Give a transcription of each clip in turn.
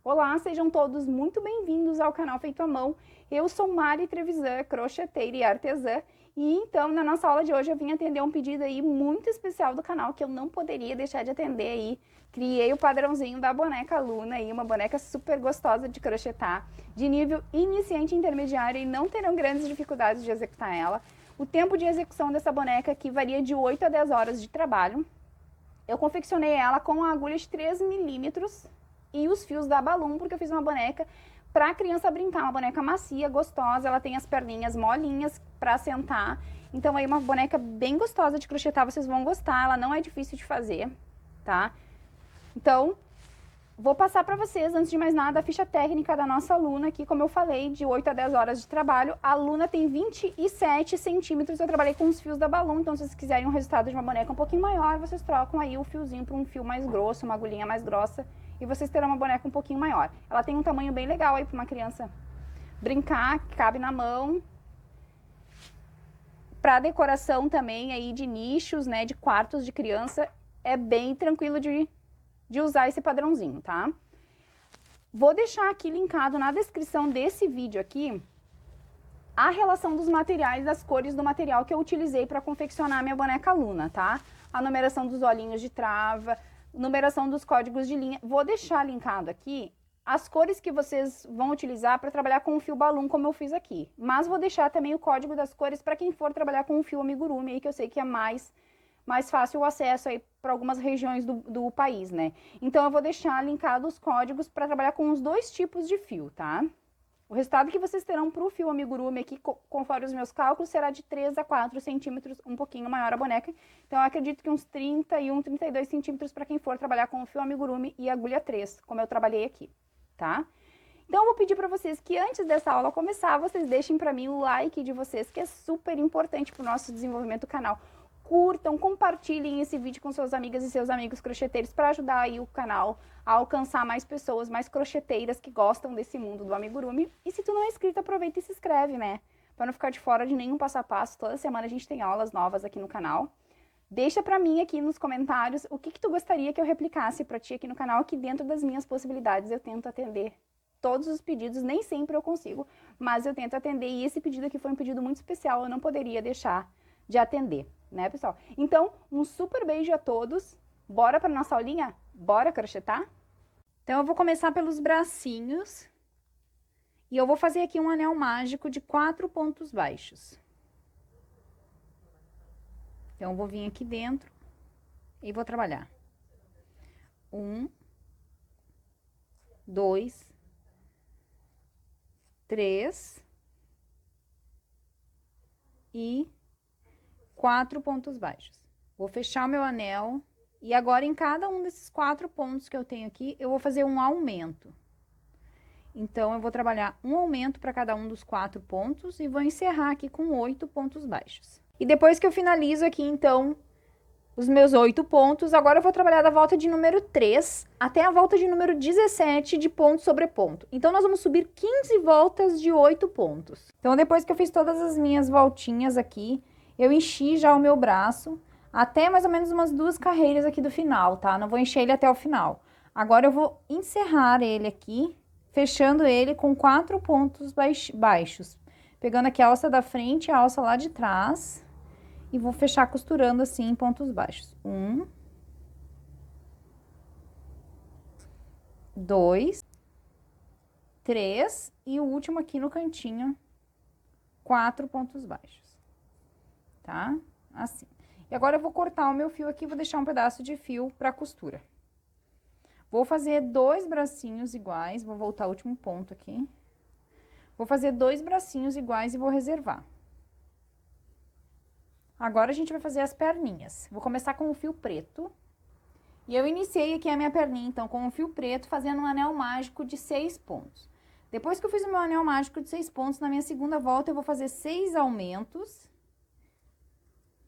Olá, sejam todos muito bem-vindos ao canal Feito à Mão. Eu sou Mari Trevisan, crocheteira e artesã, e então na nossa aula de hoje eu vim atender um pedido aí muito especial do canal que eu não poderia deixar de atender aí. Criei o padrãozinho da boneca Luna aí, uma boneca super gostosa de crochetar, de nível iniciante e intermediário, e não terão grandes dificuldades de executar ela. O tempo de execução dessa boneca aqui varia de 8 a 10 horas de trabalho. Eu confeccionei ela com a agulha de 3 milímetros e os fios da Balloon, porque eu fiz uma boneca para a criança brincar, uma boneca macia, gostosa, ela tem as perninhas molinhas para sentar. Então aí uma boneca bem gostosa de crochetar, vocês vão gostar, ela não é difícil de fazer, tá? Então, vou passar para vocês, antes de mais nada, a ficha técnica da nossa Luna aqui, como eu falei, de 8 a 10 horas de trabalho. A Luna tem 27 centímetros, eu trabalhei com os fios da Balloon, então se vocês quiserem um resultado de uma boneca um pouquinho maior, vocês trocam aí o fiozinho para um fio mais grosso, uma agulhinha mais grossa, e vocês terão uma boneca um pouquinho maior. Ela tem um tamanho bem legal aí para uma criança brincar, que cabe na mão. Para decoração também aí de nichos, né, de quartos de criança, é bem tranquilo de usar esse padrãozinho, tá? Vou deixar aqui linkado na descrição desse vídeo aqui a relação dos materiais, das cores do material que eu utilizei para confeccionar a minha boneca Luna, tá? A numeração dos olhinhos de trava, numeração dos códigos de linha. Vou deixar linkado aqui as cores que vocês vão utilizar para trabalhar com o fio Balloon, como eu fiz aqui. Mas vou deixar também o código das cores para quem for trabalhar com o fio amigurumi, aí que eu sei que é mais fácil o acesso aí para algumas regiões do país, né? Então eu vou deixar linkado os códigos para trabalhar com os dois tipos de fio, tá? O resultado que vocês terão para o fio amigurumi aqui, conforme os meus cálculos, será de 3 a 4 centímetros, um pouquinho maior a boneca. Então eu acredito que uns 31, 32 centímetros para quem for trabalhar com o fio amigurumi e agulha 3, como eu trabalhei aqui, tá? Então eu vou pedir para vocês que antes dessa aula começar, vocês deixem para mim o like de vocês, que é super importante para o nosso desenvolvimento do canal. Curtam, compartilhem esse vídeo com suas amigas e seus amigos crocheteiros para ajudar aí o canal a alcançar mais pessoas, mais crocheteiras que gostam desse mundo do amigurumi. E se tu não é inscrito, aproveita e se inscreve, né? Para não ficar de fora de nenhum passo a passo. Toda semana a gente tem aulas novas aqui no canal. Deixa pra mim aqui nos comentários o que tu gostaria que eu replicasse pra ti aqui no canal, que dentro das minhas possibilidades eu tento atender todos os pedidos. Nem sempre eu consigo, mas eu tento atender, e esse pedido aqui foi um pedido muito especial, eu não poderia deixar de atender, né, pessoal? Então, um super beijo a todos. Bora para nossa aulinha? Bora crochetar? Então, eu vou começar pelos bracinhos. E eu vou fazer aqui um anel mágico de 4 pontos baixos. Então, eu vou vir aqui dentro e vou trabalhar. 1, 2, 3 e 4 pontos baixos. Vou fechar o meu anel e agora em cada um desses 4 pontos que eu tenho aqui, eu vou fazer um aumento. Então, eu vou trabalhar um aumento para cada um dos 4 pontos e vou encerrar aqui com 8 pontos baixos. E depois que eu finalizo aqui, então, os meus 8 pontos, agora eu vou trabalhar da volta de número 3 até a volta de número 17 de ponto sobre ponto. Então, nós vamos subir 15 voltas de 8 pontos. Então, depois que eu fiz todas as minhas voltinhas aqui, eu enchi já o meu braço até mais ou menos umas 2 carreiras aqui do final, tá? Não vou encher ele até o final. Agora, eu vou encerrar ele aqui, fechando ele com 4 pontos baixos. Pegando aqui a alça da frente e a alça lá de trás. E vou fechar costurando assim em pontos baixos. 1, 2, 3 e o último aqui no cantinho, 4 pontos baixos, tá? Assim. E agora eu vou cortar o meu fio aqui, vou deixar um pedaço de fio pra costura. Vou fazer 2 bracinhos iguais, vou voltar o último ponto aqui. Vou fazer 2 bracinhos iguais e vou reservar. Agora, a gente vai fazer as perninhas. Vou começar com o fio preto. E eu iniciei aqui a minha perninha, então, com o fio preto, fazendo um anel mágico de 6 pontos. Depois que eu fiz o meu anel mágico de 6 pontos, na minha segunda volta, eu vou fazer 6 aumentos.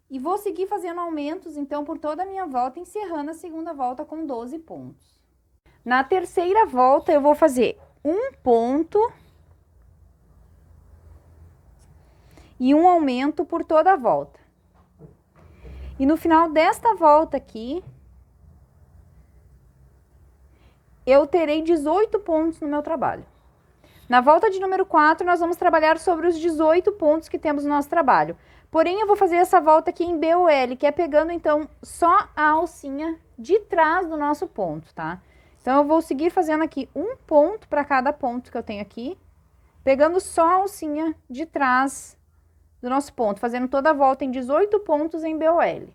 E vou seguir fazendo aumentos, então, por toda a minha volta, encerrando a segunda volta com 12 pontos. Na terceira volta, eu vou fazer um ponto e um aumento por toda a volta. E no final desta volta aqui, eu terei 18 pontos no meu trabalho. Na volta de número 4, nós vamos trabalhar sobre os 18 pontos que temos no nosso trabalho. Porém, eu vou fazer essa volta aqui em BOL, que é pegando, então, só a alcinha de trás do nosso ponto, tá? Então, eu vou seguir fazendo aqui um ponto para cada ponto que eu tenho aqui, pegando só a alcinha de trás do nosso ponto, fazendo toda a volta em 18 pontos em BOL.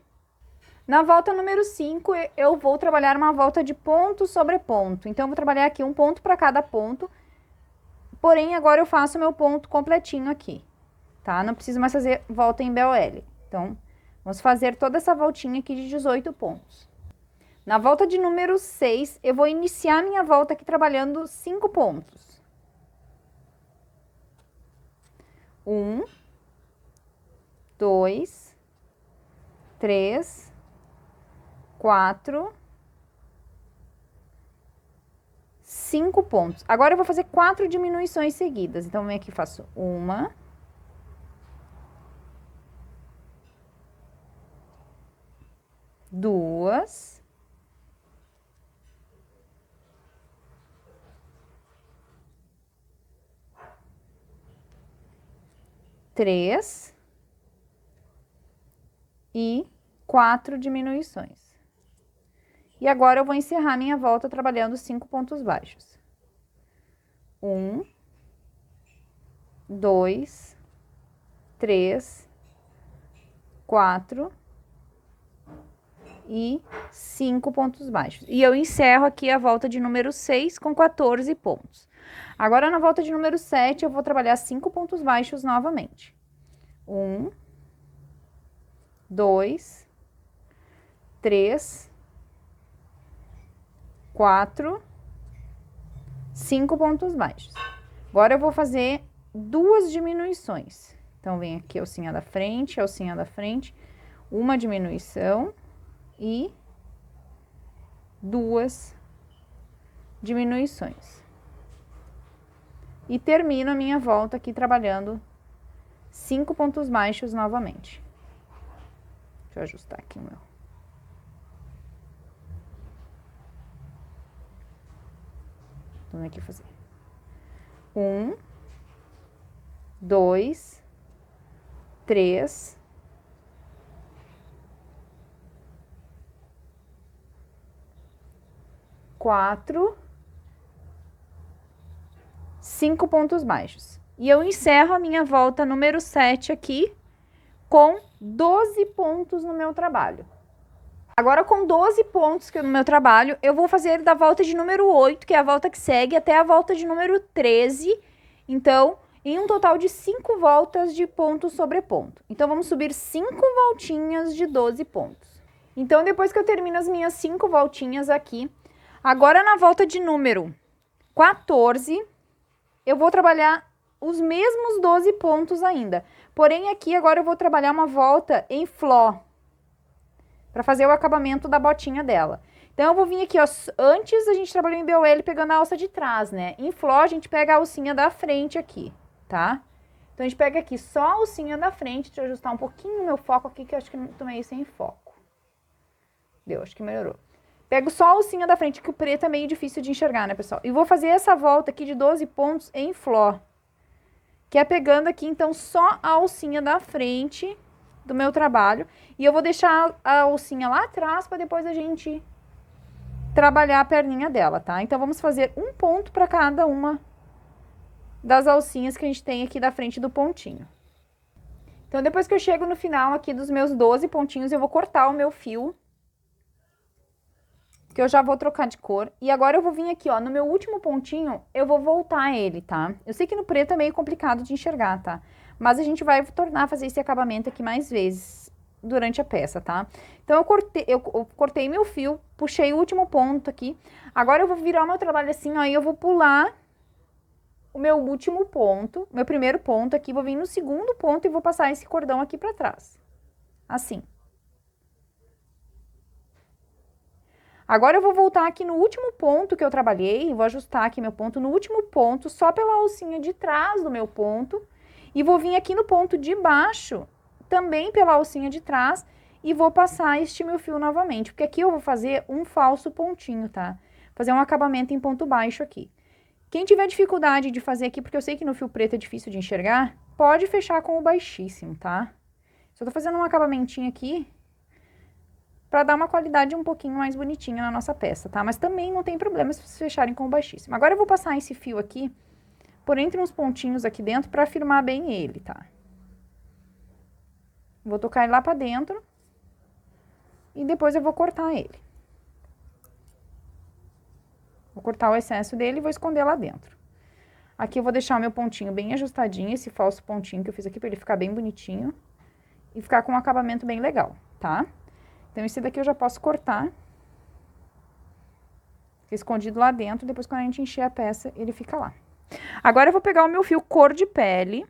Na volta número 5, eu vou trabalhar uma volta de ponto sobre ponto. Então, eu vou trabalhar aqui um ponto para cada ponto, porém, agora eu faço o meu ponto completinho aqui, tá? Não preciso mais fazer volta em BOL. Então, vamos fazer toda essa voltinha aqui de 18 pontos. Na volta de número 6, eu vou iniciar minha volta aqui trabalhando 5 pontos. 1, 2, 3, 4, 5 pontos. Agora eu vou fazer 4 diminuições seguidas. Então, vem aqui e faço 1, 2, 3 e 4 diminuições. E agora eu vou encerrar minha volta trabalhando 5 pontos baixos. 1, 2, 3, 4 e 5 pontos baixos. E eu encerro aqui a volta de número 6 com 14 pontos. Agora, na volta de número 7, eu vou trabalhar 5 pontos baixos novamente. 1, 2, 3, 4, 5 pontos baixos. Agora, eu vou fazer 2 diminuições. Então, vem aqui a alcinha da frente, uma diminuição e 2 diminuições. E termino a minha volta aqui trabalhando 5 pontos baixos novamente. Deixa eu ajustar aqui o meu. Vamos aqui fazer. 1, 2, 3, 4, 5 pontos baixos. E eu encerro a minha volta número 7 aqui com 12 pontos no meu trabalho. Agora, com 12 pontos no meu trabalho, eu vou fazer da volta de número 8, que é a volta que segue, até a volta de número 13. Então, em um total de 5 voltas de ponto sobre ponto. Então, vamos subir 5 voltinhas de 12 pontos. Então, depois que eu termino as minhas 5 voltinhas aqui, agora na volta de número 14, eu vou trabalhar os mesmos 12 pontos ainda. Porém, aqui agora eu vou trabalhar uma volta em fló, para fazer o acabamento da botinha dela. Então, eu vou vir aqui, ó, antes a gente trabalhou em BOL pegando a alça de trás, né? Em fló, a gente pega a alcinha da frente aqui, tá? Então, a gente pega aqui só a alcinha da frente. Deixa eu ajustar um pouquinho o meu foco aqui, que eu acho que tô meio sem foco. Deu, acho que melhorou. Pego só a alcinha da frente, que o preto é meio difícil de enxergar, né, pessoal? E vou fazer essa volta aqui de 12 pontos em fló, que é pegando aqui, então, só a alcinha da frente do meu trabalho. E eu vou deixar a alcinha lá atrás para depois a gente trabalhar a perninha dela, tá? Então, vamos fazer um ponto para cada uma das alcinhas que a gente tem aqui da frente do pontinho. Então, depois que eu chego no final aqui dos meus 12 pontinhos, eu vou cortar o meu fio, que eu já vou trocar de cor. E agora eu vou vir aqui, ó, no meu último pontinho, eu vou voltar ele, tá? Eu sei que no preto é meio complicado de enxergar, tá? Mas a gente vai tornar a fazer esse acabamento aqui mais vezes durante a peça, tá? Então, eu cortei meu fio, puxei o último ponto aqui. Agora eu vou virar o meu trabalho assim, ó, e eu vou pular o meu último ponto, meu primeiro ponto aqui, vou vir no segundo ponto e vou passar esse cordão aqui pra trás. Assim. Agora, eu vou voltar aqui no último ponto que eu trabalhei, vou ajustar aqui meu ponto no último ponto, só pela alcinha de trás do meu ponto, e vou vir aqui no ponto de baixo, também pela alcinha de trás, e vou passar este meu fio novamente, porque aqui eu vou fazer um falso pontinho, tá? fazer um acabamento em ponto baixo aqui. Quem tiver dificuldade de fazer aqui, porque eu sei que no fio preto é difícil de enxergar, pode fechar com o baixíssimo, tá? Só tô fazendo um acabamentinho aqui pra dar uma qualidade um pouquinho mais bonitinha na nossa peça, tá? Mas também não tem problema se vocês fecharem com o baixíssimo. Agora eu vou passar esse fio aqui por entre uns pontinhos aqui dentro pra firmar bem ele, tá? Vou tocar ele lá pra dentro e depois eu vou cortar ele. Vou cortar o excesso dele e vou esconder lá dentro. Aqui eu vou deixar o meu pontinho bem ajustadinho, esse falso pontinho que eu fiz aqui, pra ele ficar bem bonitinho. E ficar com um acabamento bem legal, tá? Então, esse daqui eu já posso cortar. Fica escondido lá dentro, depois quando a gente encher a peça, ele fica lá. Agora eu vou pegar o meu fio cor de pele.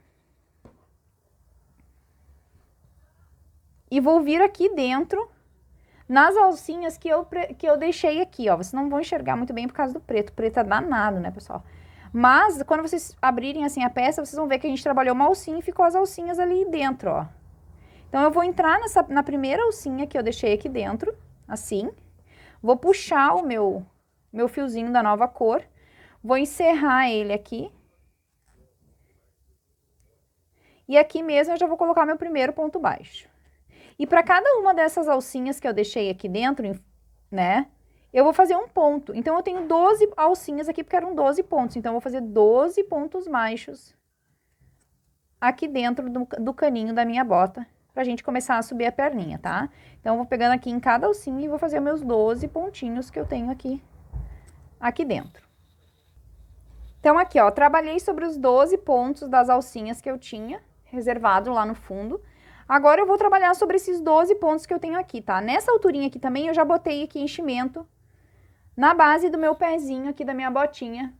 E vou vir aqui dentro, nas alcinhas que eu deixei aqui, ó. Vocês não vão enxergar muito bem por causa do preto. O preto é danado, né, pessoal? Mas, quando vocês abrirem assim a peça, vocês vão ver que a gente trabalhou uma alcinha e ficou as alcinhas ali dentro, ó. Então, eu vou entrar na primeira alcinha que eu deixei aqui dentro, assim. Vou puxar o meu fiozinho da nova cor. Vou encerrar ele aqui. E aqui mesmo eu já vou colocar meu primeiro ponto baixo. E para cada uma dessas alcinhas que eu deixei aqui dentro, né, eu vou fazer um ponto. Então, eu tenho 12 alcinhas aqui, porque eram 12 pontos. Então, eu vou fazer 12 pontos baixos aqui dentro do caninho da minha bota, pra gente começar a subir a perninha, tá? Então, eu vou pegando aqui em cada alcinha e vou fazer meus 12 pontinhos que eu tenho aqui dentro. Então, aqui, ó, trabalhei sobre os 12 pontos das alcinhas que eu tinha reservado lá no fundo. Agora, eu vou trabalhar sobre esses 12 pontos que eu tenho aqui, tá? Nessa alturinha aqui também, eu já botei aqui enchimento na base do meu pezinho aqui da minha botinha,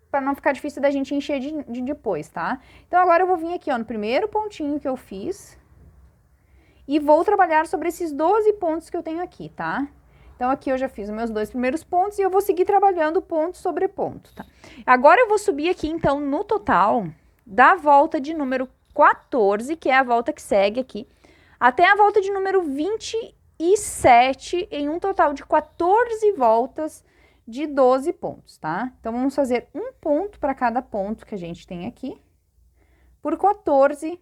para não ficar difícil da gente encher de depois, tá? Então, agora eu vou vir aqui, ó, no primeiro pontinho que eu fiz. E vou trabalhar sobre esses 12 pontos que eu tenho aqui, tá? Então, aqui eu já fiz os meus 2 primeiros pontos e eu vou seguir trabalhando ponto sobre ponto, tá? Agora, eu vou subir aqui, então, no total da volta de número 14, que é a volta que segue aqui, até a volta de número 27, em um total de 14 voltas de 12 pontos, tá? Então, vamos fazer um ponto para cada ponto que a gente tem aqui, por 14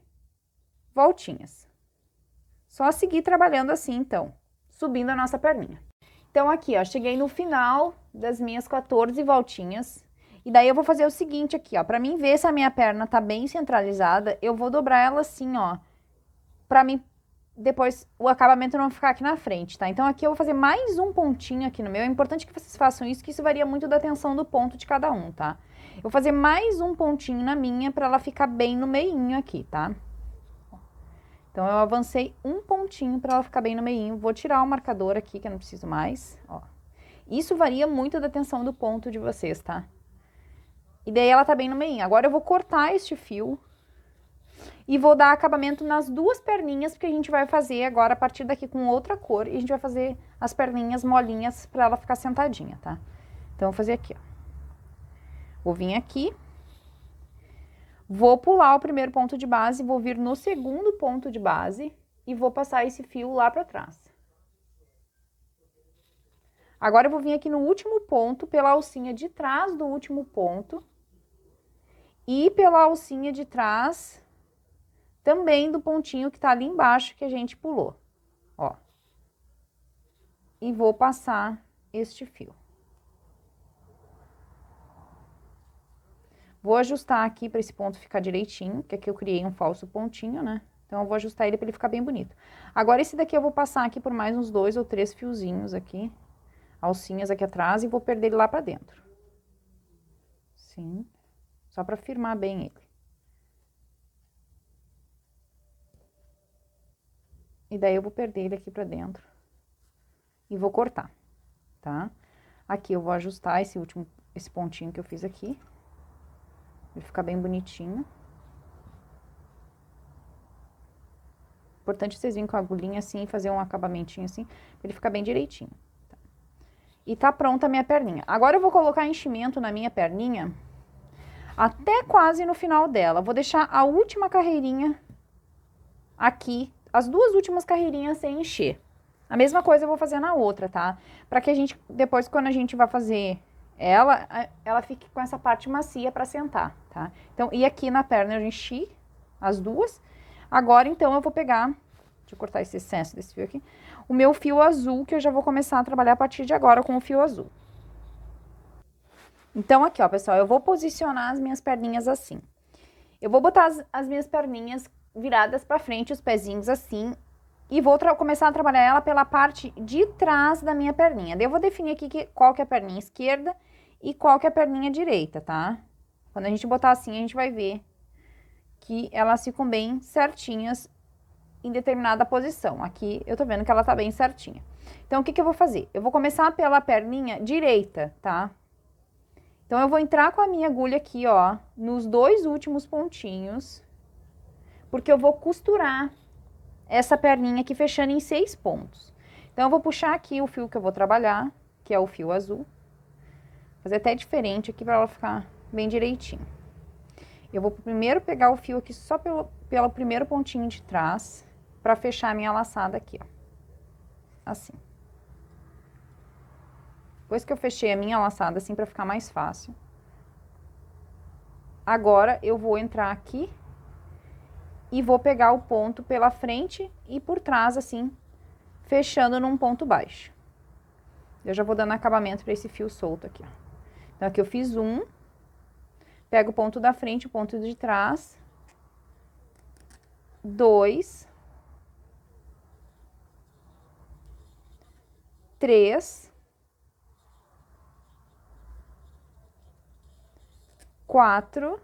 voltinhas. Só seguir trabalhando assim, então, subindo a nossa perninha. Então, aqui, ó, cheguei no final das minhas 14 voltinhas. E daí, eu vou fazer o seguinte aqui, ó. Pra mim ver se a minha perna tá bem centralizada, eu vou dobrar ela assim, ó. Pra mim, depois, o acabamento não ficar aqui na frente, tá? Então, aqui eu vou fazer mais um pontinho aqui no meu. É importante que vocês façam isso, que isso varia muito da tensão do ponto de cada um, tá? Eu vou fazer mais um pontinho na minha pra ela ficar bem no meinho aqui, tá? Então, eu avancei um pontinho para ela ficar bem no meinho. Vou tirar o marcador aqui, que eu não preciso mais, ó. Isso varia muito da tensão do ponto de vocês, tá? E daí, ela tá bem no meinho. Agora, eu vou cortar este fio e vou dar acabamento nas duas perninhas, porque a gente vai fazer agora, a partir daqui, com outra cor. E a gente vai fazer as perninhas molinhas para ela ficar sentadinha, tá? Então, eu vou fazer aqui, ó. Vou vir aqui. Vou pular o primeiro ponto de base, vou vir no segundo ponto de base e vou passar esse fio lá pra trás. Agora, eu vou vir aqui no último ponto, pela alcinha de trás do último ponto e pela alcinha de trás também do pontinho que tá ali embaixo que a gente pulou, ó. E vou passar este fio. Vou ajustar aqui para esse ponto ficar direitinho, que aqui eu criei um falso pontinho, né? Então, eu vou ajustar ele para ele ficar bem bonito. Agora, esse daqui eu vou passar aqui por mais uns 2 ou 3 fiozinhos aqui, alcinhas aqui atrás, e vou perder ele lá para dentro. Sim, só para firmar bem ele. E daí, eu vou perder ele aqui para dentro e vou cortar, tá? Aqui, eu vou ajustar esse pontinho que eu fiz aqui. Ele ficar bem bonitinho. Importante vocês virem com a agulhinha assim e fazer um acabamentinho assim, pra ele ficar bem direitinho. Tá? E tá pronta a minha perninha. Agora eu vou colocar enchimento na minha perninha até quase no final dela. Vou deixar a última carreirinha aqui, as 2 últimas carreirinhas sem encher. A mesma coisa eu vou fazer na outra, tá? Pra que a gente, depois, quando a gente vai fazer ela fique com essa parte macia para sentar, tá? Então, e aqui na perna eu enchi as duas. Agora, então, eu vou pegar, deixa eu cortar esse excesso desse fio aqui, o meu fio azul, que eu já vou começar a trabalhar a partir de agora com o fio azul. Então, aqui, ó, pessoal, eu vou posicionar as minhas perninhas assim. Eu vou botar as minhas perninhas viradas para frente, os pezinhos assim, e vou começar a trabalhar ela pela parte de trás da minha perninha. Daí eu vou definir aqui qual que é a perninha esquerda e qual que é a perninha direita, tá? Quando a gente botar assim, a gente vai ver que elas ficam bem certinhas em determinada posição. Aqui eu tô vendo que ela tá bem certinha. Então, o que que eu vou fazer? Eu vou começar pela perninha direita, tá? Então, eu vou entrar com a minha agulha aqui, ó, nos dois últimos pontinhos, porque eu vou costurar essa perninha aqui fechando em 6 pontos. Então, eu vou puxar aqui o fio que eu vou trabalhar, que é o fio azul. Fazer até diferente aqui para ela ficar bem direitinho. Eu vou primeiro pegar o fio aqui só pelo primeiro pontinho de trás, para fechar a minha laçada aqui, ó. Assim. Depois que eu fechei a minha laçada, assim, para ficar mais fácil. Agora, eu vou entrar aqui e vou pegar o ponto pela frente e por trás, assim, fechando num ponto baixo. Eu já vou dando acabamento para esse fio solto aqui, ó. Então, aqui eu fiz um, pego o ponto da frente, o ponto de trás, 2, 3, 4,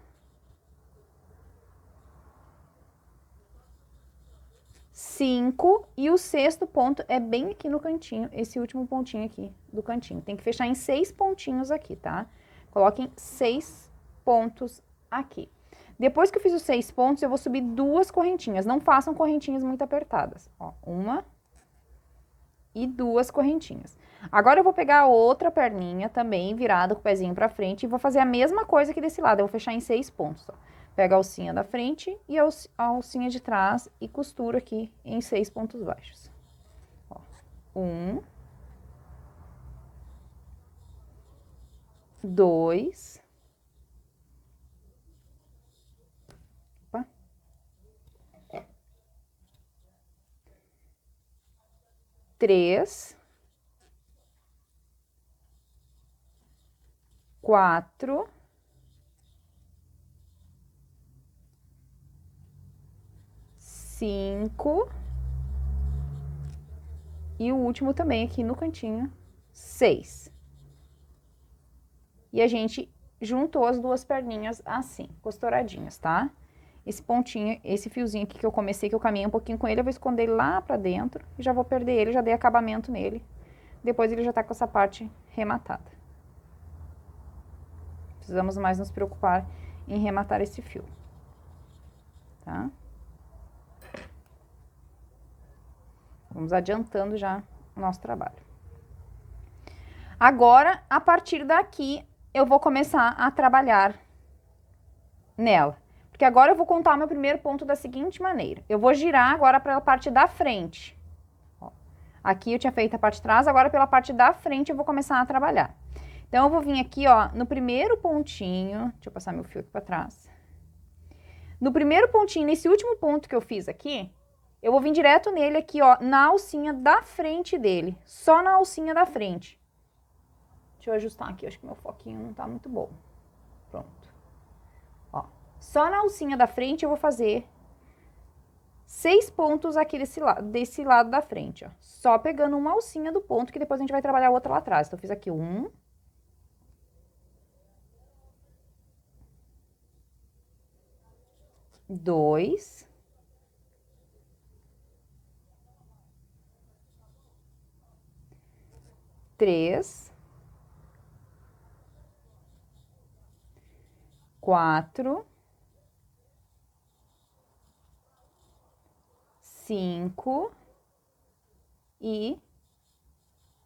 5 e o sexto ponto é bem aqui no cantinho, esse último pontinho aqui do cantinho. Tem que fechar em 6 pontinhos aqui, tá? Coloquem 6 pontos aqui. Depois que eu fiz os 6 pontos, eu vou subir 2 correntinhas. Não façam correntinhas muito apertadas. Ó, 1 e 2 correntinhas. Agora eu vou pegar a outra perninha também, virada com o pezinho pra frente, e vou fazer a mesma coisa aqui desse lado. Eu vou fechar em 6 pontos, ó. Pego a alcinha da frente e a alcinha de trás e costuro aqui em 6 pontos baixos. Ó, 1, 2, 3, 4, 5 e o último também aqui no cantinho, 6. E a gente juntou as duas perninhas assim, costuradinhas, tá? Esse pontinho, esse fiozinho aqui que eu comecei, que eu caminhei um pouquinho com ele, eu vou esconder ele lá pra dentro e já vou perder ele, já dei acabamento nele. Depois ele já tá com essa parte rematada. Precisamos mais nos preocupar em rematar esse fio, tá? Vamos adiantando já o nosso trabalho. Agora, a partir daqui, eu vou começar a trabalhar nela. Porque agora eu vou contar o meu primeiro ponto da seguinte maneira. Eu vou girar agora para a parte da frente. Ó, aqui eu tinha feito a parte de trás, agora pela parte da frente eu vou começar a trabalhar. Então, eu vou vir aqui, ó, no primeiro pontinho, deixa eu passar meu fio aqui para trás. No primeiro pontinho, nesse último ponto que eu fiz aqui, eu vou vir direto nele aqui, ó, na alcinha da frente dele. Só na alcinha da frente. Deixa eu ajustar aqui, acho que meu foquinho não tá muito bom. Pronto. Ó, só na alcinha da frente eu vou fazer 6 pontos aqui desse lado da frente, ó. Só pegando uma alcinha do ponto, que depois a gente vai trabalhar a outra lá atrás. Então, eu fiz aqui 1. 2. 3. 4. 5 e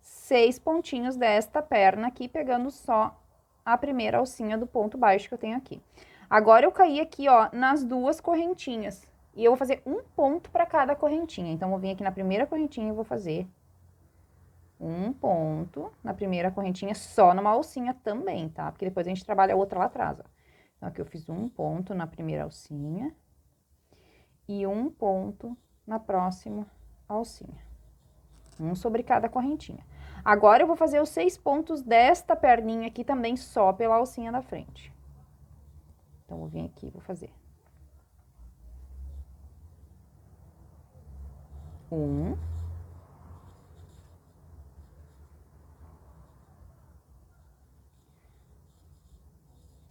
6 pontinhos desta perna aqui, pegando só a primeira alcinha do ponto baixo que eu tenho aqui. Agora, eu caí aqui, ó, nas duas correntinhas. E eu vou fazer um ponto para cada correntinha. Então, vou vir aqui na primeira correntinha e vou fazer Um ponto na primeira correntinha, só numa alcinha também, tá? Porque depois a gente trabalha a outra lá atrás, ó. Então, aqui eu fiz um ponto na primeira alcinha e um ponto na próxima alcinha. Um sobre cada correntinha. Agora, eu vou fazer os 6 pontos desta perninha aqui também só pela alcinha da frente. Então, vou vir aqui e vou fazer. Um.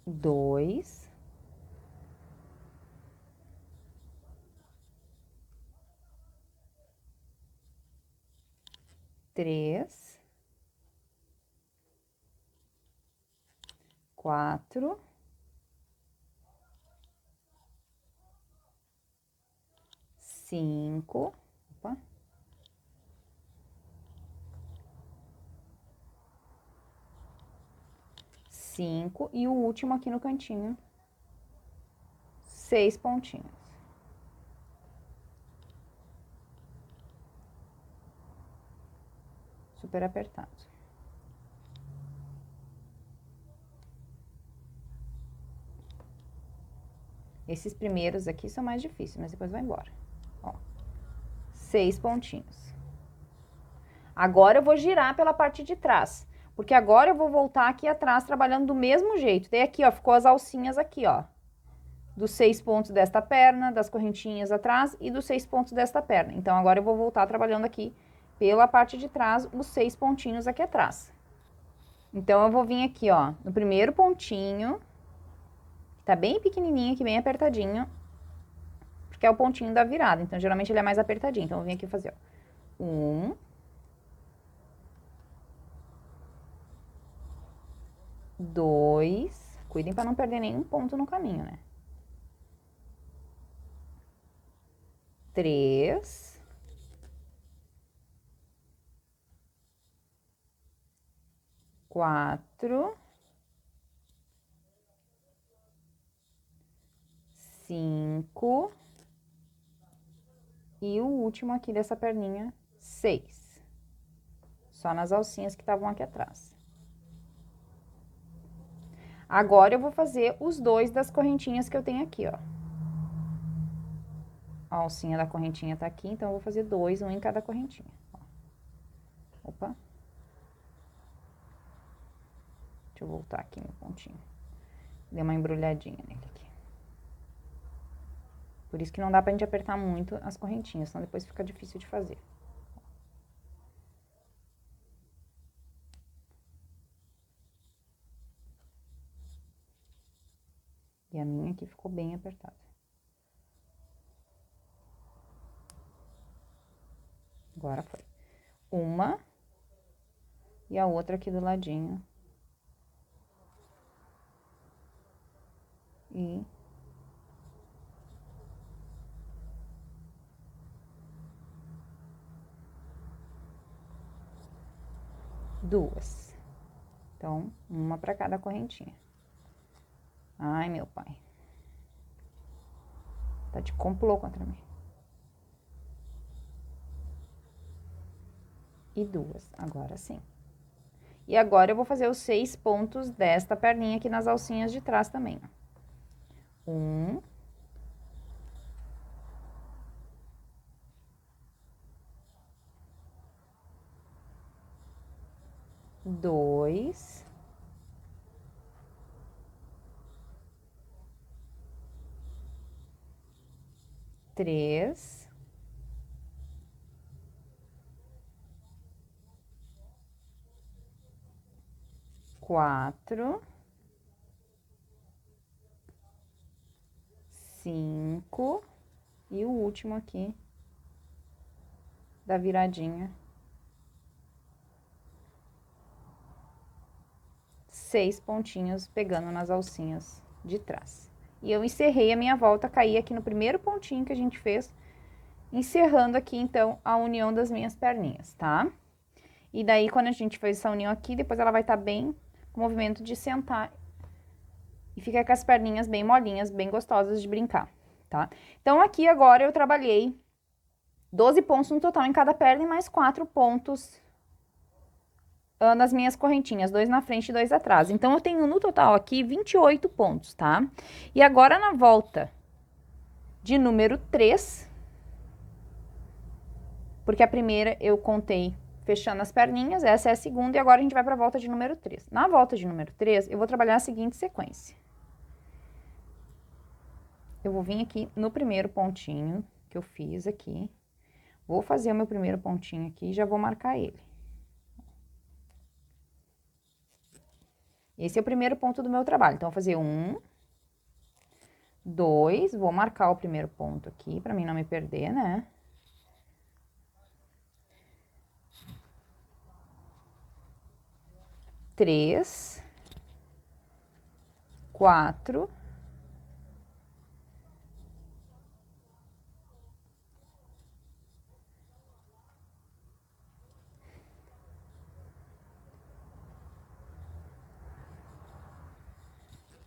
Dois. Três. Quatro. Cinco. Opa. Cinco. E o último aqui no cantinho. 6 pontinhos. Super apertado. Esses primeiros aqui são mais difíceis, mas depois vai embora. Ó, 6 pontinhos. Agora eu vou girar pela parte de trás, porque agora eu vou voltar aqui atrás trabalhando do mesmo jeito. Daí aqui, ó, ficou as alcinhas aqui, ó. Dos 6 pontos desta perna, das correntinhas atrás e dos 6 pontos desta perna. Então, agora eu vou voltar trabalhando aqui pela parte de trás, os 6 pontinhos aqui atrás. Então, eu vou vir aqui, ó, no primeiro pontinho, tá bem pequenininho aqui, bem apertadinho, porque é o pontinho da virada. Então, geralmente ele é mais apertadinho. Então, eu vou vir aqui fazer, ó, 1, 2, cuidem para não perder nenhum ponto no caminho, né? 3, 4, 5 e o último aqui dessa perninha, 6. Só nas alcinhas que estavam aqui atrás. Agora, eu vou fazer os 2 das correntinhas que eu tenho aqui, ó. A alcinha da correntinha tá aqui, então eu vou fazer 2, um em cada correntinha. Ó. Opa. Deixa eu voltar aqui no pontinho. Dei uma embrulhadinha nele aqui. Por isso que não dá pra gente apertar muito as correntinhas, senão depois fica difícil de fazer. E a minha aqui ficou bem apertada. Agora foi. Uma. E a outra aqui do ladinho. E... duas. Então, uma para cada correntinha. Ai, meu pai. Tá de complô contra mim. E duas, agora sim. E agora eu vou fazer os 6 pontos desta perninha aqui nas alcinhas de trás também, ó. 1, 2, 3, 4, 5 e o último aqui da viradinha. 6 pontinhos pegando nas alcinhas de trás. E eu encerrei a minha volta, caí aqui no primeiro pontinho que a gente fez, encerrando aqui, então, a união das minhas perninhas, tá? E daí, quando a gente fez essa união aqui, depois ela vai estar bem com o movimento de sentar e fica com as perninhas bem molinhas, bem gostosas de brincar, tá? Então, aqui agora eu trabalhei 12 pontos no total em cada perna e mais 4 pontos nas minhas correntinhas, 2 na frente e 2 atrás. Então, eu tenho no total aqui 28 pontos, tá? E agora, na volta de número 3, porque a primeira eu contei fechando as perninhas, essa é a segunda, e agora a gente vai para a volta de número 3. Na volta de número 3, eu vou trabalhar a seguinte sequência. Eu vou vir aqui no primeiro pontinho que eu fiz aqui, vou fazer o meu primeiro pontinho aqui e já vou marcar ele. Esse é o primeiro ponto do meu trabalho, então, eu vou fazer 1, 2, vou marcar o primeiro ponto aqui, pra mim não me perder, né? 3, 4,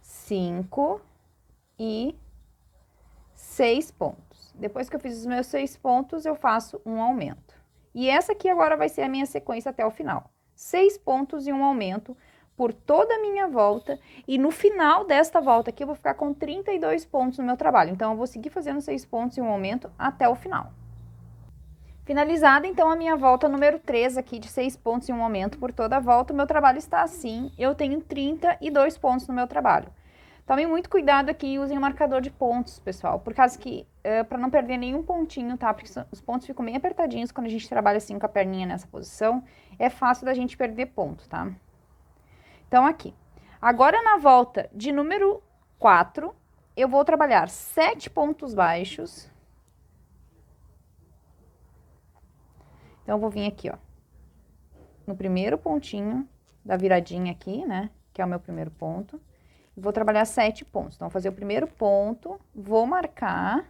5 e 6 pontos. Depois que eu fiz os meus 6 pontos, eu faço um aumento. E essa aqui agora vai ser a minha sequência até o final. 6 pontos e um aumento por toda a minha volta. E no final desta volta aqui, eu vou ficar com 32 pontos no meu trabalho. Então, eu vou seguir fazendo 6 pontos e um aumento até o final. Finalizada, então, a minha volta número 3 aqui de 6 pontos e um aumento por toda a volta, o meu trabalho está assim. Eu tenho 32 pontos no meu trabalho. Tomem muito cuidado aqui e usem o marcador de pontos, pessoal, por causa que, para não perder nenhum pontinho, tá? Porque os pontos ficam bem apertadinhos quando a gente trabalha assim com a perninha nessa posição, é fácil da gente perder ponto, tá? Então, aqui. Agora, na volta de número 4, eu vou trabalhar 7 pontos baixos. Então, eu vou vir aqui, ó, no primeiro pontinho da viradinha aqui, né, que é o meu primeiro ponto. Vou trabalhar 7 pontos. Então, vou fazer o primeiro ponto, vou marcar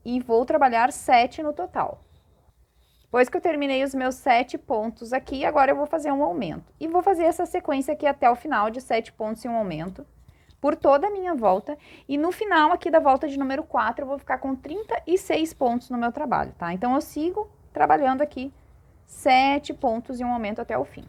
e vou trabalhar 7 no total. Depois que eu terminei os meus 7 pontos aqui, agora eu vou fazer um aumento. E vou fazer essa sequência aqui até o final de 7 pontos e um aumento por toda a minha volta. E no final aqui da volta de número 4, eu vou ficar com 36 pontos no meu trabalho, tá? Então, eu sigo trabalhando aqui 7 pontos e um aumento até o fim.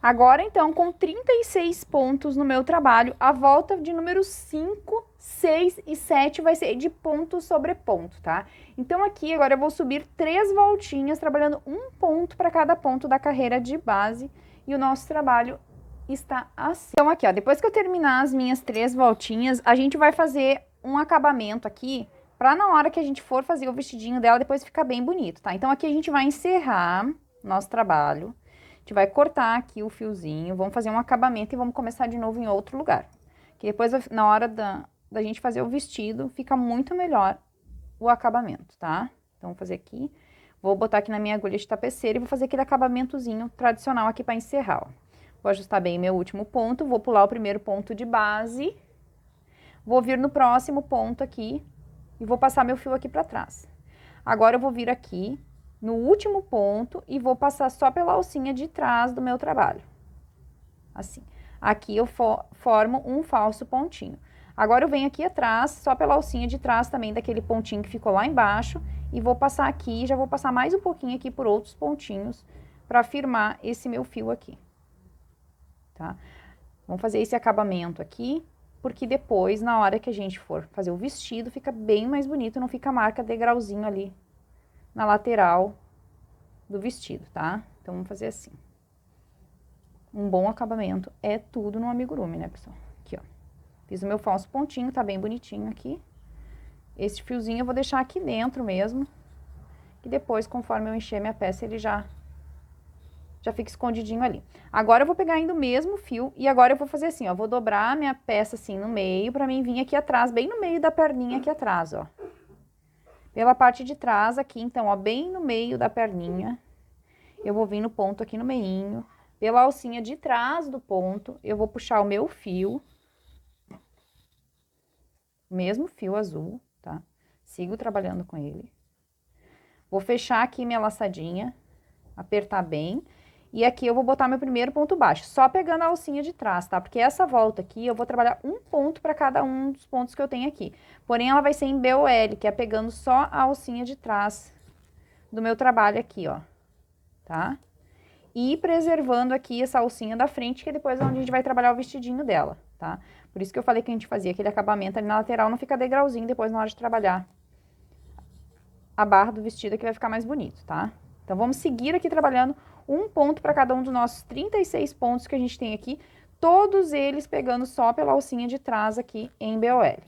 Agora, então, com 36 pontos no meu trabalho, a volta de número 5, 6 e 7 vai ser de ponto sobre ponto, tá? Então, aqui, agora eu vou subir 3 voltinhas, trabalhando um ponto para cada ponto da carreira de base, e o nosso trabalho está assim. Então, aqui, ó, depois que eu terminar as minhas 3 voltinhas, a gente vai fazer um acabamento aqui, para na hora que a gente for fazer o vestidinho dela, depois ficar bem bonito, tá? Então, aqui a gente vai encerrar nosso trabalho. A gente vai cortar aqui o fiozinho, vamos fazer um acabamento e vamos começar de novo em outro lugar. Que depois, na hora da gente fazer o vestido, fica muito melhor o acabamento, tá? Então, vou fazer aqui, vou botar aqui na minha agulha de tapeceira e vou fazer aquele acabamentozinho tradicional aqui para encerrar, ó. Vou ajustar bem meu último ponto, vou pular o primeiro ponto de base, vou vir no próximo ponto aqui e vou passar meu fio aqui para trás. Agora, eu vou vir aqui no último ponto e vou passar só pela alcinha de trás do meu trabalho. Assim. Aqui eu formo um falso pontinho. Agora eu venho aqui atrás, só pela alcinha de trás também daquele pontinho que ficou lá embaixo, e vou passar aqui, já vou passar mais um pouquinho aqui por outros pontinhos para firmar esse meu fio aqui. Tá? Vamos fazer esse acabamento aqui, porque depois, na hora que a gente for fazer o vestido, fica bem mais bonito, não fica a marca degrauzinho ali na lateral do vestido, tá? Então, vamos fazer assim. Um bom acabamento é tudo no amigurumi, né, pessoal? Aqui, ó. Fiz o meu falso pontinho, tá bem bonitinho aqui. Esse fiozinho eu vou deixar aqui dentro mesmo, que depois, conforme eu encher minha peça, ele já fica escondidinho ali. Agora, eu vou pegar ainda o mesmo fio e agora eu vou fazer assim, ó. Vou dobrar a minha peça assim no meio, pra mim vir aqui atrás, bem no meio da perninha aqui atrás, ó. Pela parte de trás aqui, então, ó, bem no meio da perninha, eu vou vir no ponto aqui no meinho. Pela alcinha de trás do ponto, eu vou puxar o meu fio, o mesmo fio azul, tá? Sigo trabalhando com ele. Vou fechar aqui minha laçadinha, apertar bem, e aqui eu vou botar meu primeiro ponto baixo, só pegando a alcinha de trás, tá? Porque essa volta aqui, eu vou trabalhar um ponto para cada um dos pontos que eu tenho aqui. Porém, ela vai ser em BOL, que é pegando só a alcinha de trás do meu trabalho aqui, ó, tá? e preservando aqui essa alcinha da frente, que é depois onde a gente vai trabalhar o vestidinho dela, tá? Por isso que eu falei que a gente fazia aquele acabamento ali na lateral, não fica degrauzinho depois na hora de trabalhar a barra do vestido, que vai ficar mais bonito, tá? Então, vamos seguir aqui trabalhando um ponto para cada um dos nossos 36 pontos que a gente tem aqui, todos eles pegando só pela alcinha de trás aqui em BOL.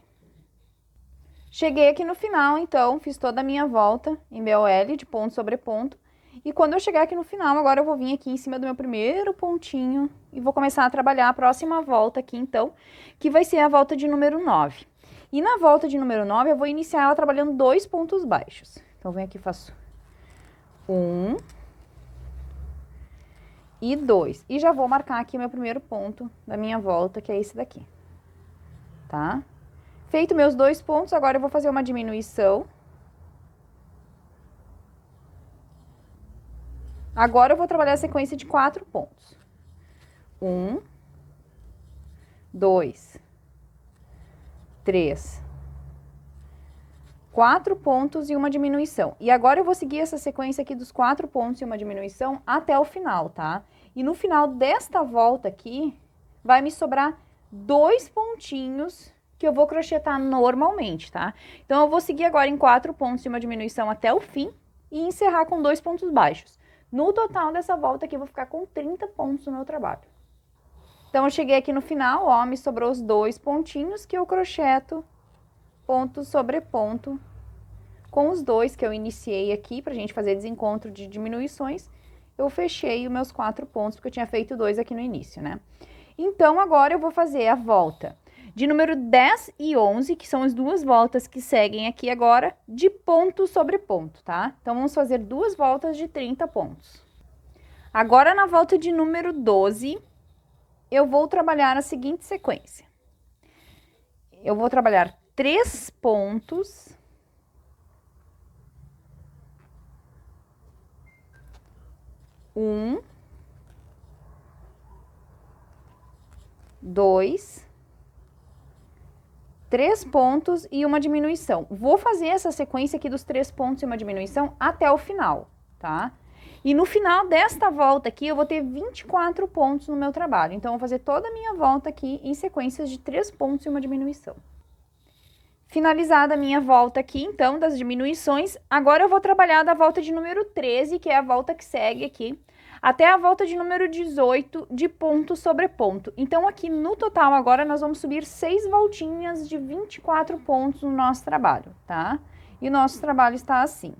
Cheguei aqui no final, então, fiz toda a minha volta em BOL, de ponto sobre ponto. E quando eu chegar aqui no final, agora eu vou vir aqui em cima do meu primeiro pontinho e vou começar a trabalhar a próxima volta aqui, então, que vai ser a volta de número 9. E na volta de número 9, eu vou iniciar ela trabalhando 2 pontos baixos. Então, venho aqui e faço 1 e 2. E já vou marcar aqui o meu primeiro ponto da minha volta, que é esse daqui, tá? Feito meus 2 pontos, agora eu vou fazer uma diminuição. Agora eu vou trabalhar a sequência de 4 pontos. 1, 2, 3, 4 pontos e uma diminuição. E agora eu vou seguir essa sequência aqui dos 4 pontos e uma diminuição até o final, tá? E no final desta volta aqui, vai me sobrar 2 pontinhos que eu vou crochetar normalmente, tá? Então, eu vou seguir agora em 4 pontos e uma diminuição até o fim e encerrar com 2 pontos baixos. No total dessa volta aqui, eu vou ficar com 30 pontos no meu trabalho. Então, eu cheguei aqui no final, ó, me sobrou os 2 pontinhos que eu crocheto ponto sobre ponto com os 2 que eu iniciei aqui pra gente fazer desencontro de diminuições. Eu fechei os meus 4 pontos, porque eu tinha feito 2 aqui no início, né? Então, agora eu vou fazer a volta de número 10 e 11, que são as 2 voltas que seguem aqui agora, de ponto sobre ponto, tá? Então, vamos fazer 2 voltas de 30 pontos. Agora, na volta de número 12, eu vou trabalhar a seguinte sequência. Eu vou trabalhar 3 pontos, um, 2, 3 pontos e uma diminuição. Vou fazer essa sequência aqui dos 3 pontos e uma diminuição até o final, tá? E no final desta volta aqui, eu vou ter 24 pontos no meu trabalho. Então, eu vou fazer toda a minha volta aqui em sequências de 3 pontos e uma diminuição. Finalizada a minha volta aqui, então, das diminuições, agora eu vou trabalhar da volta de número 13, que é a volta que segue aqui, até a volta de número 18 de ponto sobre ponto. Então, aqui no total agora nós vamos subir 6 voltinhas de 24 pontos no nosso trabalho, tá? E o nosso trabalho está assim.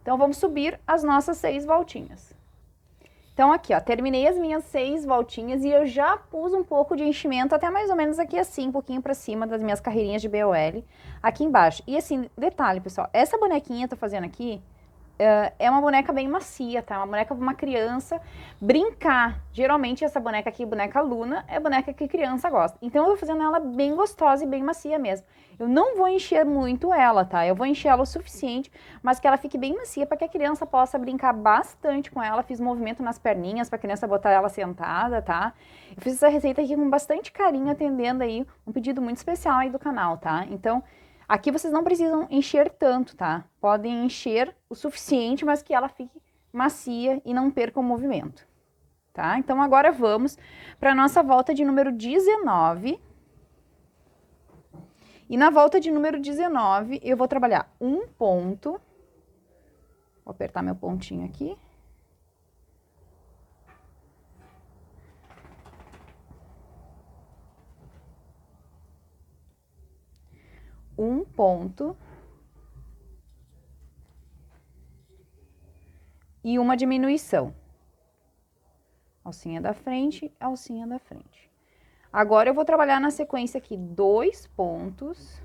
Então, vamos subir as nossas 6 voltinhas. Então, aqui, ó, terminei as minhas 6 voltinhas e eu já pus um pouco de enchimento, até mais ou menos aqui assim, um pouquinho pra cima das minhas carreirinhas de BOL, aqui embaixo. E assim, detalhe, pessoal, essa bonequinha que eu tô fazendo aqui, é uma boneca bem macia, tá? Uma boneca para uma criança brincar. Geralmente essa boneca aqui, boneca Luna, é boneca que criança gosta. Então eu tô fazendo ela bem gostosa e bem macia mesmo. Eu não vou encher muito ela, tá? Eu vou encher ela o suficiente, mas que ela fique bem macia para que a criança possa brincar bastante com ela. Fiz movimento nas perninhas para a criança botar ela sentada, tá? Eu fiz essa receita aqui com bastante carinho, atendendo aí um pedido muito especial aí do canal, tá? Então, aqui vocês não precisam encher tanto, tá? Podem encher o suficiente, mas que ela fique macia e não perca o movimento, tá? Então, agora vamos para a nossa volta de número 19. E na volta de número 19, eu vou trabalhar um ponto. Vou apertar meu pontinho aqui. Um ponto e uma diminuição. Alcinha da frente, alcinha da frente. Agora eu vou trabalhar na sequência aqui 2 pontos,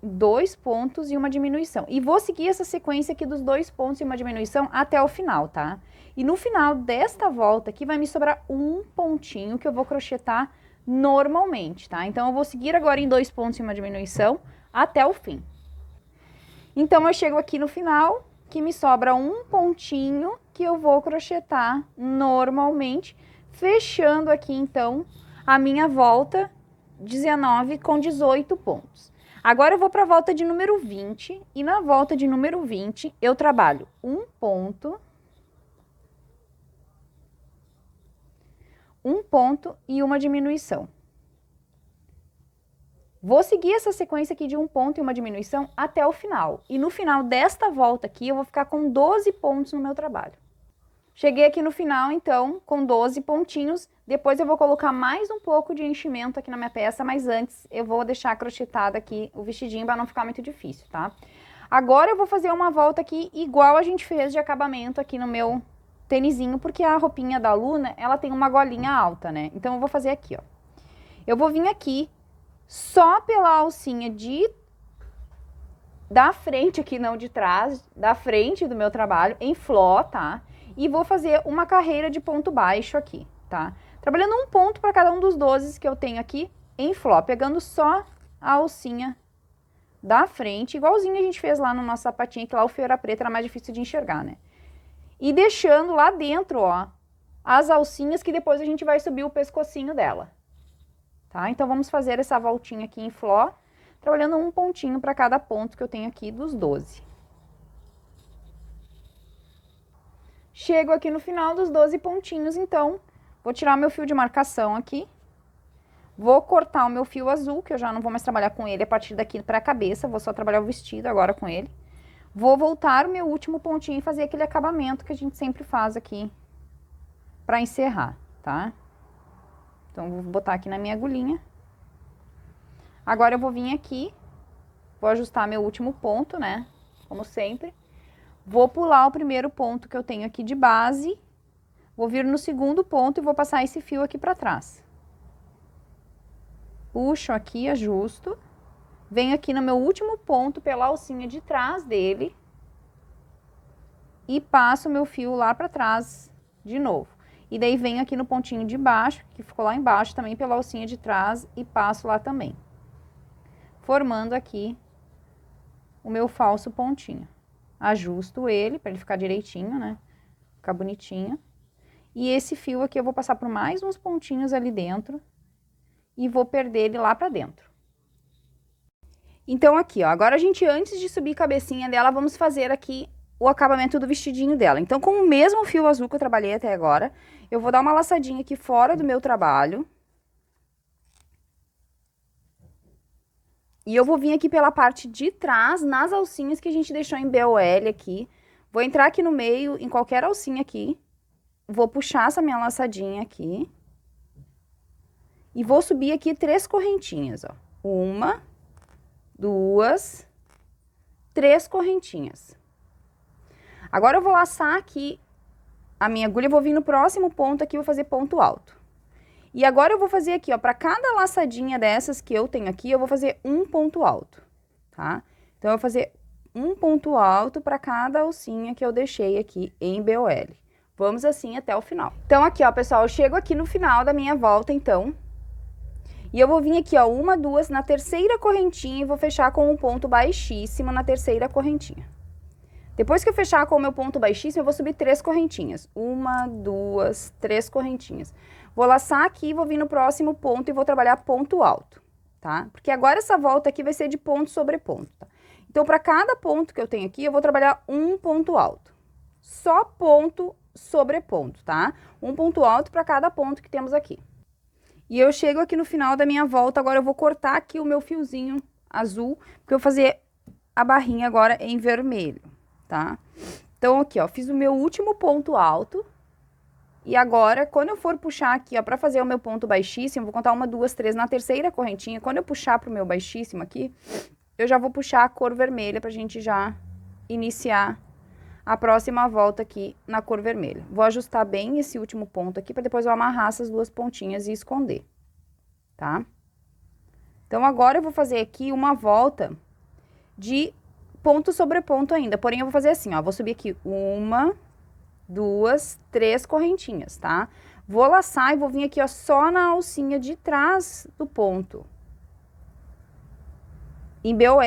2 pontos e uma diminuição. E vou seguir essa sequência aqui dos 2 pontos e uma diminuição até o final, tá? E no final desta volta aqui vai me sobrar um pontinho que eu vou crochetar normalmente, tá? Então, eu vou seguir agora em 2 pontos e uma diminuição até o fim. Então, eu chego aqui no final, que me sobra um pontinho que eu vou crochetar normalmente, fechando aqui, então, a minha volta 19 com 18 pontos. Agora eu vou para a volta de número 20, e na volta de número 20 eu trabalho um ponto e uma diminuição. Vou seguir essa sequência aqui de um ponto e uma diminuição até o final. E no final desta volta aqui, eu vou ficar com 12 pontos no meu trabalho. Cheguei aqui no final, então, com 12 pontinhos. Depois eu vou colocar mais um pouco de enchimento aqui na minha peça, mas antes eu vou deixar crochetado aqui o vestidinho para não ficar muito difícil, tá? Agora eu vou fazer uma volta aqui igual a gente fez de acabamento aqui no meu tênisinho, porque a roupinha da Luna, ela tem uma golinha alta, né? Então eu vou fazer aqui, ó. Eu vou vir aqui só pela alcinha da frente aqui, não de trás, da frente do meu trabalho, em fló, tá? E vou fazer uma carreira de ponto baixo aqui, tá? Trabalhando um ponto para cada um dos 12 que eu tenho aqui em fló, pegando só a alcinha da frente, igualzinho a gente fez lá no nosso sapatinho, que lá o fio era preto, era mais difícil de enxergar, né? E deixando lá dentro, ó, as alcinhas que depois a gente vai subir o pescocinho dela. Tá? Então, vamos fazer essa voltinha aqui em fló, trabalhando um pontinho para cada ponto que eu tenho aqui dos 12. Chego aqui no final dos 12 pontinhos, então, vou tirar meu fio de marcação aqui. Vou cortar o meu fio azul, que eu já não vou mais trabalhar com ele a partir daqui para a cabeça, vou só trabalhar o vestido agora com ele. Vou voltar o meu último pontinho e fazer aquele acabamento que a gente sempre faz aqui para encerrar, tá? Então, vou botar aqui na minha agulhinha. Agora, eu vou vir aqui, vou ajustar meu último ponto, né? Como sempre. Vou pular o primeiro ponto que eu tenho aqui de base. Vou vir no segundo ponto e vou passar esse fio aqui pra trás. Puxo aqui, ajusto. Venho aqui no meu último ponto pela alcinha de trás dele. E passo o meu fio lá pra trás de novo. E daí venho aqui no pontinho de baixo, que ficou lá embaixo também pela alcinha de trás, e passo lá também. Formando aqui o meu falso pontinho. Ajusto ele para ele ficar direitinho, né? Ficar bonitinho. E esse fio aqui eu vou passar por mais uns pontinhos ali dentro e vou perder ele lá pra dentro. Então aqui, ó, agora a gente, antes de subir a cabecinha dela, vamos fazer aqui o acabamento do vestidinho dela. Então, com o mesmo fio azul que eu trabalhei até agora, eu vou dar uma laçadinha aqui fora do meu trabalho. E eu vou vir aqui pela parte de trás, nas alcinhas que a gente deixou em BOL aqui. Vou entrar aqui no meio, em qualquer alcinha aqui. Vou puxar essa minha laçadinha aqui. E vou subir aqui 3 correntinhas, ó. 1, 2, 3 correntinhas. Agora eu vou laçar aqui a minha agulha, vou vir no próximo ponto aqui, vou fazer ponto alto. E agora eu vou fazer aqui, ó, para cada laçadinha dessas que eu tenho aqui, eu vou fazer um ponto alto, tá? Então, eu vou fazer um ponto alto para cada alcinha que eu deixei aqui em BOL. Vamos assim até o final. Então, aqui, ó, pessoal, eu chego aqui no final da minha volta, então. E eu vou vir aqui, ó, 1, 2, na terceira correntinha e vou fechar com um ponto baixíssimo na terceira correntinha. Depois que eu fechar com o meu ponto baixíssimo, eu vou subir 3 correntinhas. 1, 2, 3 correntinhas. Vou laçar aqui, vou vir no próximo ponto e vou trabalhar ponto alto, tá? Porque agora essa volta aqui vai ser de ponto sobre ponto, tá? Então, para cada ponto que eu tenho aqui, eu vou trabalhar um ponto alto. Só ponto sobre ponto, tá? Um ponto alto para cada ponto que temos aqui. E eu chego aqui no final da minha volta, agora eu vou cortar aqui o meu fiozinho azul, porque eu vou fazer a barrinha agora em vermelho, tá? Então, aqui, ó, fiz o meu último ponto alto. E agora, quando eu for puxar aqui, ó, pra fazer o meu ponto baixíssimo, vou contar 1, 2, 3 na terceira correntinha. Quando eu puxar pro meu baixíssimo aqui, eu já vou puxar a cor vermelha pra gente já iniciar a próxima volta aqui na cor vermelha. Vou ajustar bem esse último ponto aqui, pra depois eu amarrar essas duas pontinhas e esconder, tá? Então, agora eu vou fazer aqui uma volta de ponto sobre ponto ainda. Porém, eu vou fazer assim, ó, vou subir aqui 1, 2, 3 correntinhas, tá? Vou laçar e vou vir aqui, ó, só na alcinha de trás do ponto. Em BOL,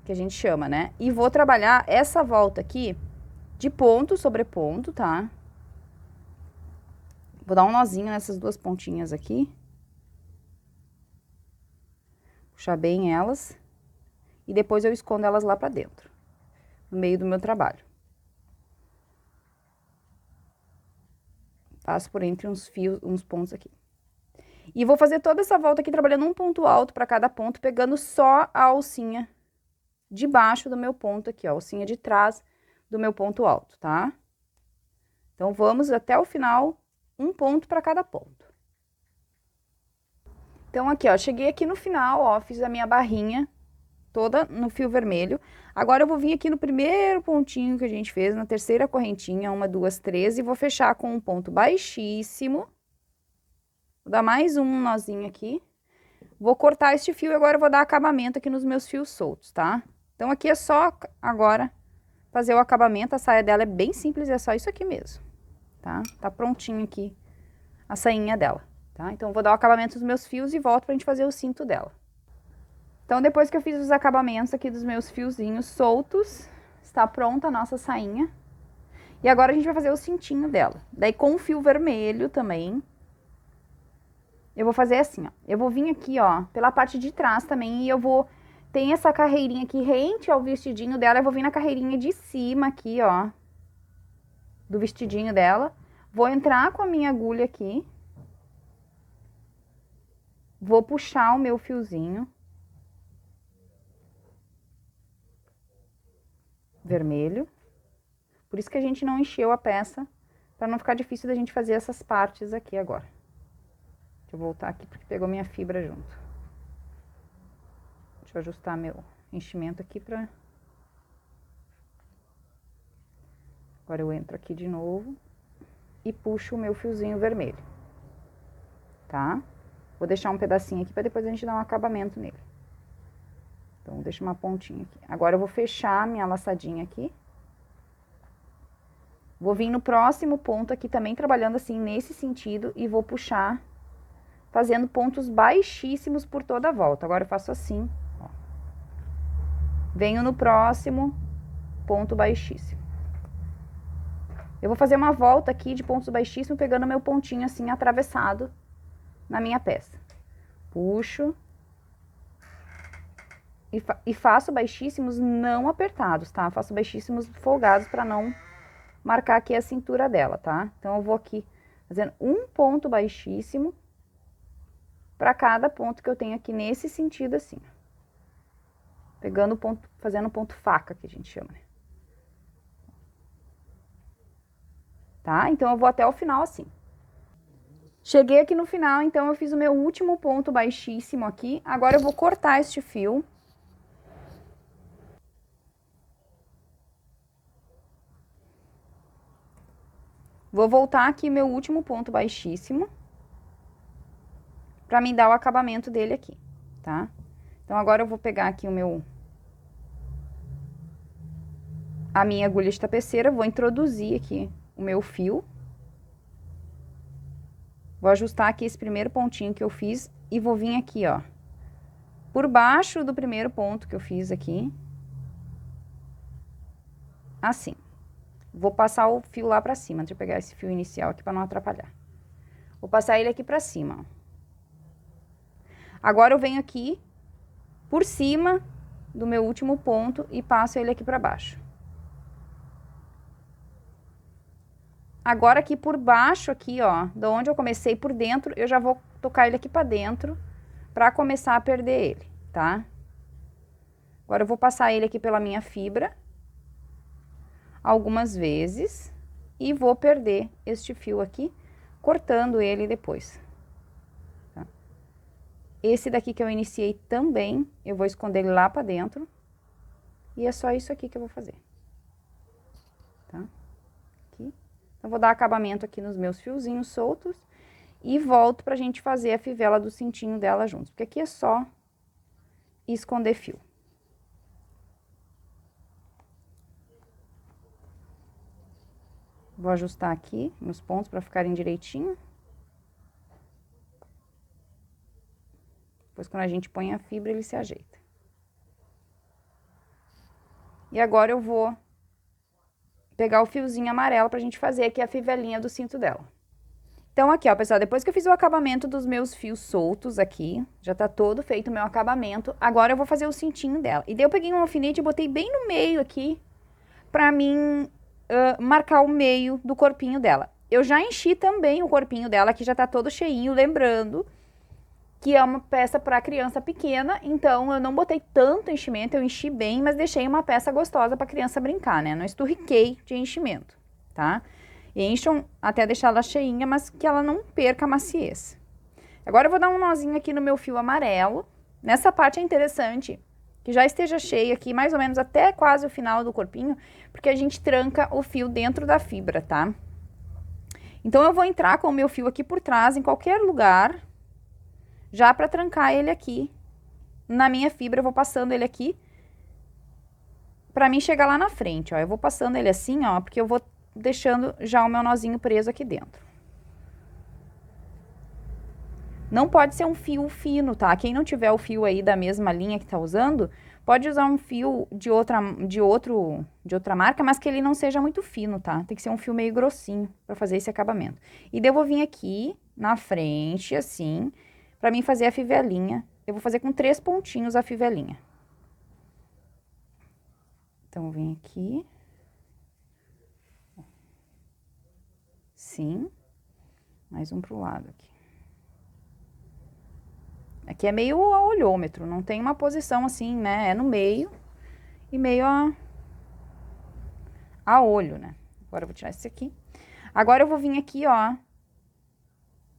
que a gente chama, né? E vou trabalhar essa volta aqui de ponto sobre ponto, tá? Vou dar um nozinho nessas duas pontinhas aqui. Puxar bem elas. e depois eu escondo elas lá pra dentro, no meio do meu trabalho. Passo por entre uns fios, uns pontos aqui. E vou fazer toda essa volta aqui, trabalhando um ponto alto para cada ponto, pegando só a alcinha de baixo do meu ponto aqui, ó, a alcinha de trás do meu ponto alto, tá? Então, vamos até o final, um ponto para cada ponto. Então, aqui, ó, cheguei aqui no final, ó, fiz a minha barrinha toda no fio vermelho. Agora, eu vou vir aqui no primeiro pontinho que a gente fez, na terceira correntinha, 1, 2, 3, e vou fechar com um ponto baixíssimo. Vou dar mais um nozinho aqui. Vou cortar este fio e agora eu vou dar acabamento aqui nos meus fios soltos, tá? Então, aqui é só agora fazer o acabamento. A saia dela é bem simples, é só isso aqui mesmo, tá? Tá prontinho aqui a sainha dela, tá? Então, eu vou dar o acabamento dos meus fios e volto pra gente fazer o cinto dela. Então, depois que eu fiz os acabamentos aqui dos meus fiozinhos soltos, está pronta a nossa sainha. E agora a gente vai fazer o cintinho dela. Daí, com o fio vermelho também, eu vou fazer assim, ó. Eu vou vir aqui, ó, pela parte de trás também e eu vou... Tem essa carreirinha aqui rente ao vestidinho dela, eu vou vir na carreirinha de cima aqui, ó, do vestidinho dela. Vou entrar com a minha agulha aqui. Vou puxar o meu fiozinho vermelho. Por isso que a gente não encheu a peça, para não ficar difícil da gente fazer essas partes aqui agora. Deixa eu voltar aqui porque pegou minha fibra junto. Deixa eu ajustar meu enchimento aqui pra... Agora eu entro aqui de novo e puxo o meu fiozinho vermelho, tá? Vou deixar um pedacinho aqui pra depois a gente dar um acabamento nele. Então, deixa uma pontinha aqui. Agora eu vou fechar a minha laçadinha aqui. Vou vir no próximo ponto aqui também, trabalhando assim, nesse sentido, e vou puxar, fazendo pontos baixíssimos por toda a volta. Agora eu faço assim, ó. Venho no próximo ponto baixíssimo. Eu vou fazer uma volta aqui de pontos baixíssimos, pegando meu pontinho assim, atravessado na minha peça. Puxo. E faço baixíssimos não apertados, tá? Faço baixíssimos folgados para não marcar aqui a cintura dela, tá? Então, eu vou aqui fazendo um ponto baixíssimo para cada ponto que eu tenho aqui nesse sentido assim. Pegando o ponto, fazendo ponto faca, que a gente chama, né? Tá? Então, eu vou até o final assim. Cheguei aqui no final, então, eu fiz o meu último ponto baixíssimo aqui. Agora, eu vou cortar este fio. Vou voltar aqui meu último ponto baixíssimo, pra mim dar o acabamento dele aqui, tá? Então, agora eu vou pegar aqui a minha agulha de tapeceira, vou introduzir aqui o meu fio. Vou ajustar aqui esse primeiro pontinho que eu fiz e vou vir aqui, ó, por baixo do primeiro ponto que eu fiz aqui. Assim. Vou passar o fio lá pra cima. Deixa eu pegar esse fio inicial aqui pra não atrapalhar. Vou passar ele aqui pra cima, ó. Agora eu venho aqui por cima do meu último ponto e passo ele aqui pra baixo. Agora aqui por baixo, aqui, ó, de onde eu comecei por dentro, eu já vou tocar ele aqui pra dentro pra começar a perder ele, tá? Agora eu vou passar ele aqui pela minha fibra algumas vezes e vou perder este fio aqui, cortando ele depois. Tá? Esse daqui que eu iniciei também, eu vou esconder ele lá pra dentro. E é só isso aqui que eu vou fazer. Tá? Aqui. Então, vou dar acabamento aqui nos meus fiozinhos soltos e volto pra gente fazer a fivela do cintinho dela juntos. Porque aqui é só esconder fio. Vou ajustar aqui nos pontos para ficarem direitinho. Depois, quando a gente põe a fibra, ele se ajeita. E agora eu vou pegar o fiozinho amarelo pra gente fazer aqui a fivelinha do cinto dela. Então, aqui, ó, pessoal, depois que eu fiz o acabamento dos meus fios soltos aqui, já tá todo feito o meu acabamento, agora eu vou fazer o cintinho dela. E daí eu peguei um alfinete e botei bem no meio aqui, pra mim marcar o meio do corpinho dela. Eu já enchi também o corpinho dela, que já tá todo cheinho, lembrando que é uma peça para criança pequena, então eu não botei tanto enchimento, eu enchi bem, mas deixei uma peça gostosa para criança brincar, né? Não esturriquei de enchimento, tá? Encham até deixar ela cheinha, mas que ela não perca a maciez. Agora eu vou dar um nozinho aqui no meu fio amarelo. Nessa parte é interessante que já esteja cheio aqui, mais ou menos até quase o final do corpinho, porque a gente tranca o fio dentro da fibra, tá? Então eu vou entrar com o meu fio aqui por trás, em qualquer lugar, já para trancar ele aqui na minha fibra. Eu vou passando ele aqui para mim chegar lá na frente, ó. Eu vou passando ele assim, ó, porque eu vou deixando já o meu nozinho preso aqui dentro. Não pode ser um fio fino, tá? Quem não tiver o fio aí da mesma linha que tá usando, pode usar um fio de outra marca, mas que ele não seja muito fino, tá? Tem que ser um fio meio grossinho para fazer esse acabamento. E daí eu vou vir aqui na frente, assim, para mim fazer a fivelinha. Eu vou fazer com 3 pontinhos a fivelinha. Então, eu venho aqui. Sim. Mais um pro lado aqui. Aqui é meio a olhômetro, não tem uma posição assim, né? É no meio e meio a olho, né? Agora eu vou tirar esse aqui. Agora eu vou vir aqui, ó,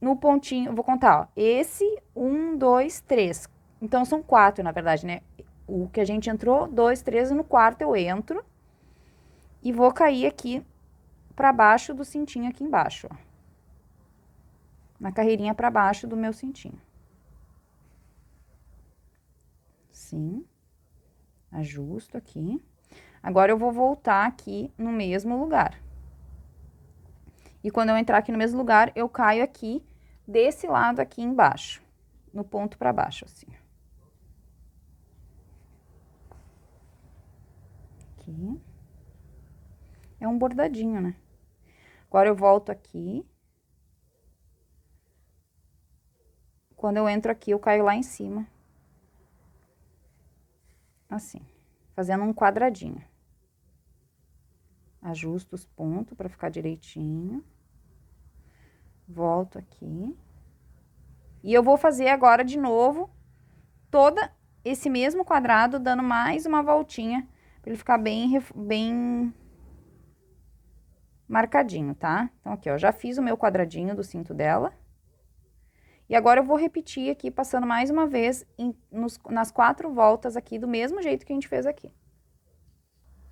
no pontinho, eu vou contar, ó, esse, 1, 2, 3. Então, são 4, na verdade, né? O que a gente entrou, 2, 3, e no quarto eu entro e vou cair aqui pra baixo do cintinho aqui embaixo, ó. Na carreirinha pra baixo do meu cintinho. Sim. Ajusto aqui. Agora, eu vou voltar aqui no mesmo lugar. E quando eu entrar aqui no mesmo lugar, eu caio aqui, desse lado aqui embaixo. No ponto pra baixo, assim. Aqui. É um bordadinho, né? Agora, eu volto aqui. Quando eu entro aqui, eu caio lá em cima. Assim. Fazendo um quadradinho. Ajusto os pontos pra ficar direitinho. Volto aqui. E eu vou fazer agora de novo todo esse mesmo quadrado, dando mais uma voltinha, pra ele ficar bem marcadinho, tá? Então, aqui, ó, já fiz o meu quadradinho do cinto dela. E agora eu vou repetir aqui, passando mais uma vez nas 4 voltas aqui, do mesmo jeito que a gente fez aqui.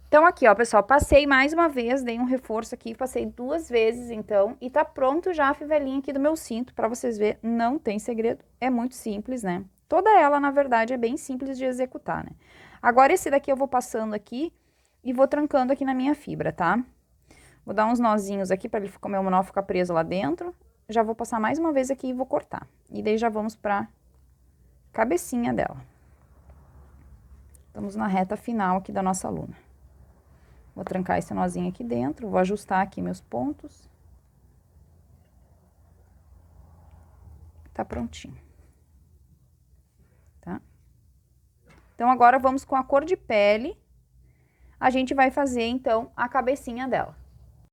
Então, aqui, ó, pessoal, passei mais uma vez, dei um reforço aqui, passei 2 vezes, então, e tá pronto já a fivelinha aqui do meu cinto, pra vocês verem, não tem segredo, é muito simples, né? Toda ela, na verdade, é bem simples de executar, né? Agora, esse daqui eu vou passando aqui e vou trancando aqui na minha fibra, tá? Vou dar uns nozinhos aqui pra o meu nó ficar preso lá dentro. Já vou passar mais uma vez aqui e vou cortar. E daí já vamos pra cabecinha dela. Estamos na reta final aqui da nossa aluna. Vou trancar esse nozinho aqui dentro, vou ajustar aqui meus pontos. Tá prontinho. Tá? Então, agora vamos com a cor de pele. A gente vai fazer, então, a cabecinha dela.